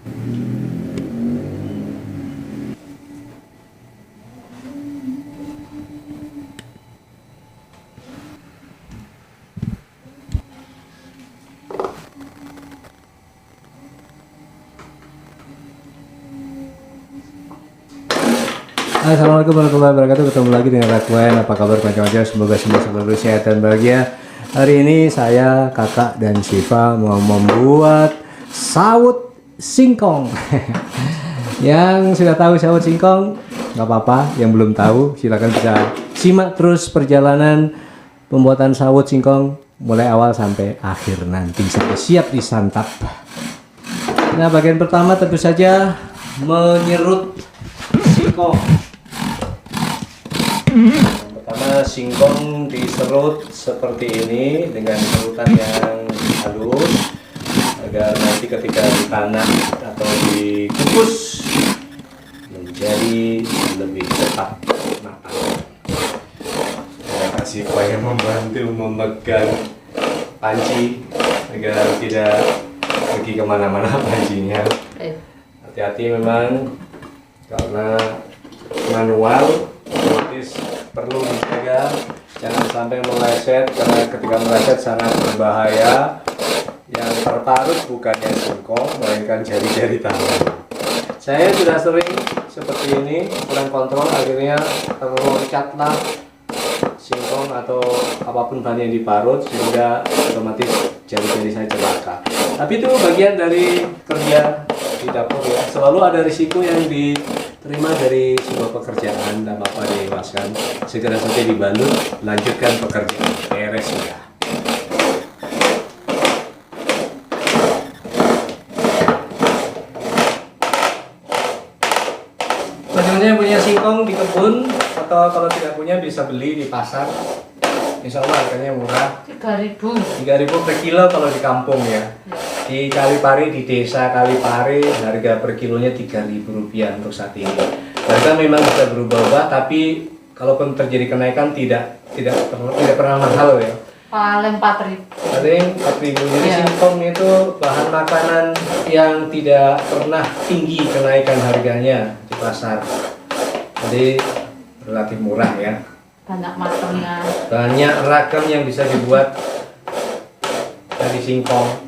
Assalamualaikum warahmatullahi wabarakatuh. Ketemu lagi dengan Rakwan. Apa kabar kawan-kawan? Semoga semua selalu sehat dan bahagia. Hari ini saya, kakak, dan Siva mau membuat sawut singkong. Yang sudah tahu sawut singkong, nggak apa-apa. Yang belum tahu, silakan bisa simak terus perjalanan pembuatan sawut singkong mulai awal sampai akhir nanti sampai siap disantap. Nah, bagian pertama tentu saja menyerut singkong. Pertama, singkong diserut seperti ini dengan serutan yang halus agar nanti ketika dipanak atau dikukus menjadi lebih cepat matang. Saya kasih upaya membantu memegang panci agar tidak pergi kemana-mana pancinya. Hati-hati memang karena manual, otomatis perlu dijaga jangan sampai meleset, karena ketika meleset sangat berbahaya. Yang terparut bukannya singkong melainkan jari-jari tangan. Saya sudah sering seperti ini, kurang kontrol akhirnya terloncatlah singkong atau apapun bahan yang diparut sehingga otomatis jari-jari saya celaka. Tapi itu bagian dari kerja di dapur ya. Selalu ada risiko yang diterima dari sebuah pekerjaan, dan apa diikhlaskan. Segera saja dibalut, lanjutkan pekerjaan, beres sudah. Sebenarnya punya singkong di kebun atau kalau tidak punya bisa beli di pasar. Insya Allah harganya murah. 3.000 per kilo kalau di kampung ya. Di Kalipari, di desa Kalipari, harga per kilonya Rp3.000 untuk saat ini. Harga memang bisa berubah-ubah, tapi kalaupun terjadi kenaikan tidak pernah mahal ya. Paling 4.000. Paling 4.000. Jadi singkong itu bahan makanan yang tidak pernah tinggi kenaikan harganya di pasar. Jadi relatif murah ya. Banyak macamnya. Banyak ragam yang bisa dibuat dari singkong.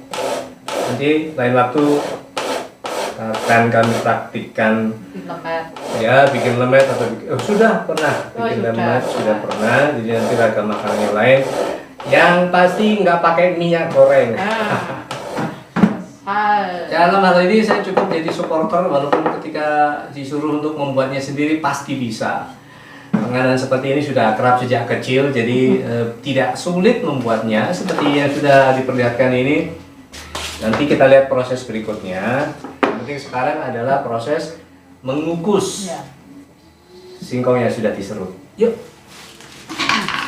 Nanti lain waktu akan kami praktikkan ya bikin lemet atau sudah pernah bikin lemet, sudah pernah. Jadi nanti ragam makanan yang lain yang pasti nggak pakai minyak goreng. Dalam hal ini saya cukup jadi supporter, walaupun ketika disuruh untuk membuatnya sendiri pasti bisa. Penganan seperti ini sudah kerap sejak kecil, jadi tidak sulit membuatnya seperti yang sudah diperlihatkan ini. Nanti kita lihat proses berikutnya. Yang penting sekarang adalah proses mengukus singkong yang sudah diserut. Yuk.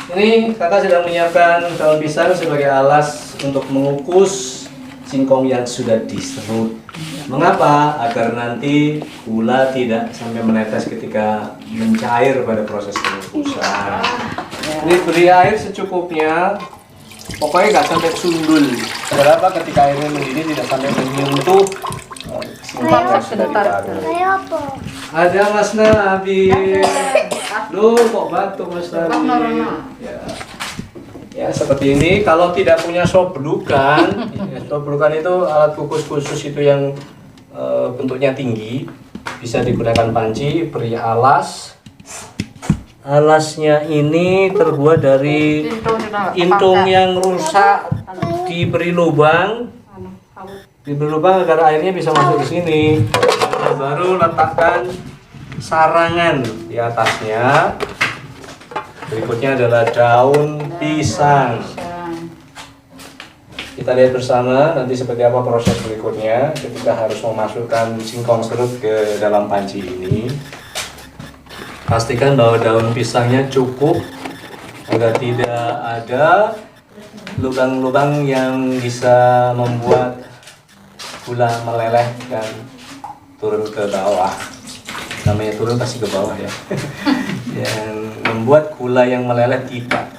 Ini kakak sedang menyiapkan daun pisang sebagai alas untuk mengukus singkong yang sudah diserut. Mengapa? Agar nanti gula tidak sampai menetes ketika mencair pada proses pengukusan. Ini beri air secukupnya. Pokoknya nggak sampai sundul. Berapa ketika airnya mendidih tidak sampai menyentuh singkong yang sudah diparut. Ada Mas Nabi. Loh kok batuk Mas Nabi? Ya seperti ini. Kalau tidak punya sop belukan, sop belukan itu alat kukus khusus itu yang bentuknya tinggi, bisa digunakan panci, beri alas. Alasnya ini terbuat dari intung yang rusak, diberi lubang agar airnya bisa masuk ke sini. Nah, baru letakkan sarangan di atasnya. Berikutnya adalah daun pisang. Kita lihat bersama nanti seperti apa proses berikutnya ketika harus memasukkan singkong serut ke dalam panci ini. Pastikan bahwa daun pisangnya cukup agar tidak ada lubang-lubang yang bisa membuat gula meleleh dan turun ke bawah. Namanya turun pasti ke bawah ya. Yang membuat gula yang meleleh tidak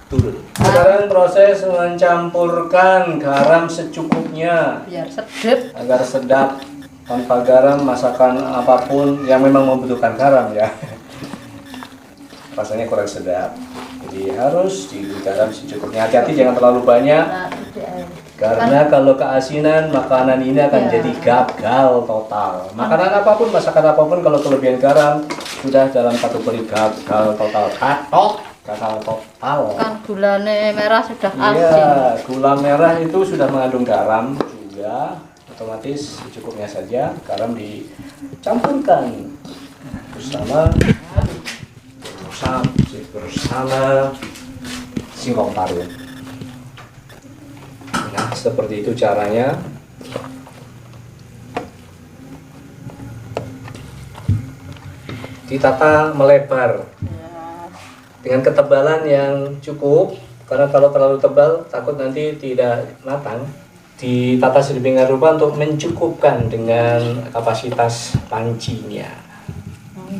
turun. Sekarang proses mencampurkan garam secukupnya biar sedap. agar sedap Tanpa garam masakan apapun yang memang membutuhkan garam ya, rasanya kurang sedap. Jadi harus digaram secukupnya. Hati-hati jangan terlalu banyak, karena kalau keasinan makanan ini akan jadi gagal total. Makanan apapun, masakan apapun kalau kelebihan garam sudah dalam kategori gagal total. Gagal total. Kan gulanya merah sudah asin. Iya, gula merah itu sudah mengandung garam juga. Otomatis secukupnya saja, garam dicampurkan bersama singkong parut. Nah, seperti itu caranya. Ditata melebar dengan ketebalan yang cukup, karena kalau terlalu tebal takut nanti tidak matang. Ditata sedemikian rupa untuk mencukupkan dengan kapasitas pancinya.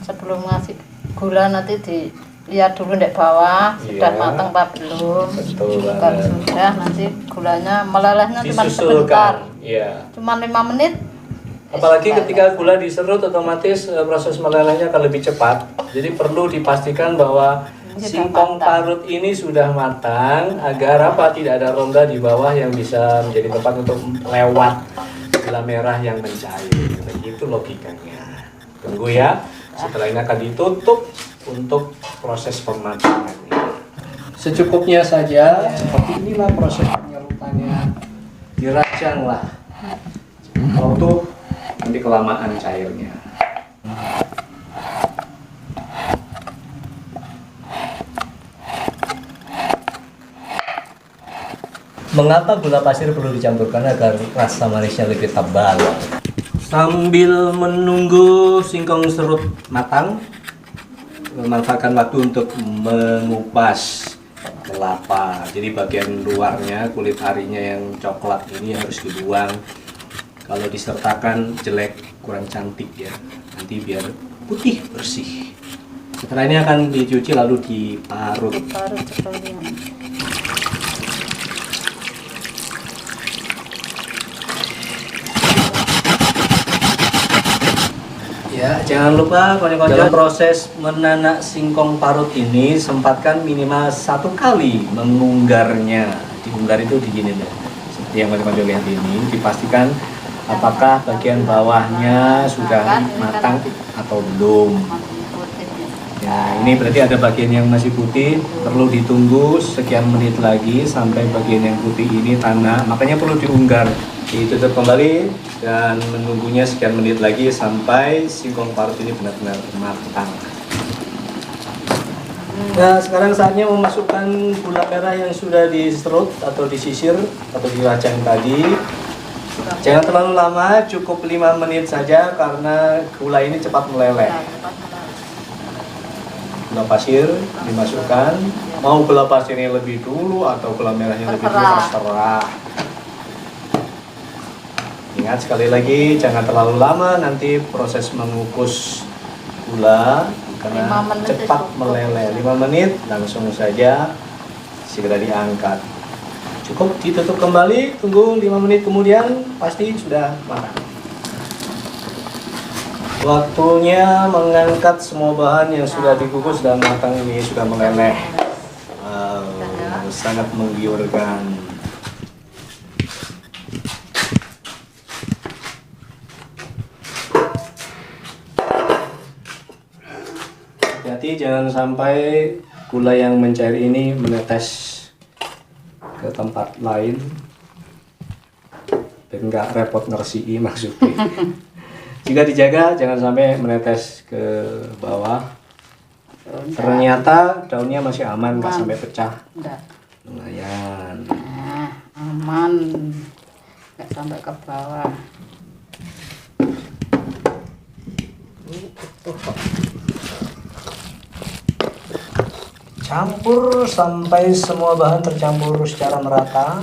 Sebelum ngasih gula nanti dilihat dulu di bawah sudah matang apa belum. Betul Kalau banget. sudah nanti gulanya melelehnya cuma sebentar, Disusulkan, iya. cuma 5 menit. Apalagi ketika gula diserut, otomatis proses melelehnya akan lebih cepat. Jadi perlu dipastikan bahwa singkong parut ini sudah matang, agar apa, tidak ada rongga di bawah yang bisa menjadi tempat untuk lewat gula merah yang mencair. Begitu logikanya. Tunggu ya. Setelah ini akan ditutup untuk proses pematangannya. Secukupnya saja. Seperti inilah proses penyerutannya. Dirajanglah. Kalau tuh nanti kelamaan cairnya. Mengapa gula pasir perlu dicampurkan agar rasa manisnya lebih tebal? Sambil menunggu singkong serut matang, manfaatkan waktu untuk mengupas kelapa. Jadi bagian luarnya, kulit arinya yang coklat ini harus dibuang. Kalau disertakan jelek, kurang cantik ya. Nanti biar putih bersih. Setelah ini akan dicuci lalu diparut. Diparut sekalian. Ya, jangan lupa konco-konco dalam proses menanak singkong parut ini sempatkan minimal 1 kali mengunggarnya. Diunggar itu digini deh. Seperti yang konco-konco lihat ini, dipastikan apakah bagian bawahnya sudah matang atau belum. Ya, ini berarti ada bagian yang masih putih, perlu ditunggu sekian menit lagi sampai bagian yang putih ini tanah. Makanya perlu diunggar. Ditutup kembali dan menunggunya sekian menit lagi sampai singkong parut ini benar-benar matang. Nah, sekarang saatnya memasukkan gula merah yang sudah diserut atau disisir atau dirajang tadi. Jangan terlalu lama, cukup 5 menit saja karena gula ini cepat meleleh. Gula pasir dimasukkan. Mau gula pasirnya lebih dulu atau gula merahnya lebih dulu, terserah. Ingat sekali lagi, jangan terlalu lama, nanti proses mengukus gula karena cepat meleleh. 5 menit langsung saja segera diangkat. Cukup ditutup kembali, tunggu 5 menit kemudian pasti sudah matang. Waktunya mengangkat semua bahan yang sudah dikukus dan matang ini sudah meleleh. Wow, sangat menggiurkan. Hati-hati jangan sampai gula yang mencair ini menetes ke tempat lain dan nggak repot ngersii maksudnya. Jika dijaga jangan sampai menetes ke bawah. Ternyata daunnya masih aman, nggak sampai pecah. Lumayan. Nah, aman, nggak sampai ke bawah. Campur sampai semua bahan tercampur secara merata.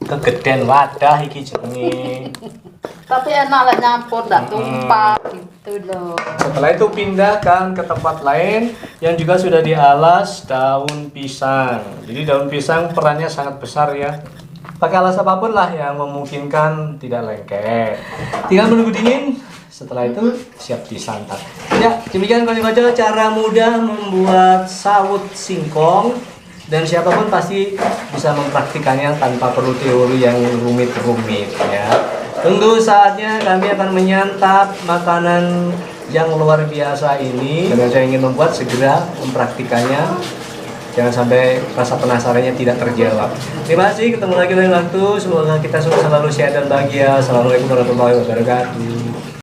Kegeden wadah iki jenenge. Tapi enak lah nyampur, nggak tumpah gitu loh. Setelah itu pindahkan ke tempat lain yang juga sudah dialas daun pisang. Jadi daun pisang perannya sangat besar ya. pakai alas apapun lah yang memungkinkan tidak lengket. Tinggal menunggu dingin, setelah itu siap disantap. Ya, demikian konco-konco cara mudah membuat sawut singkong, dan siapapun pasti bisa mempraktikannya tanpa perlu teori yang rumit-rumit ya. Tunggu saatnya kami akan menyantap makanan yang luar biasa ini, dan saya ingin membuat segera mempraktikannya. Jangan sampai rasa penasarannya tidak terjawab. Terima kasih, ketemu lagi lain waktu. Semoga kita semua selalu sehat dan bahagia. Assalamualaikum warahmatullahi wabarakatuh.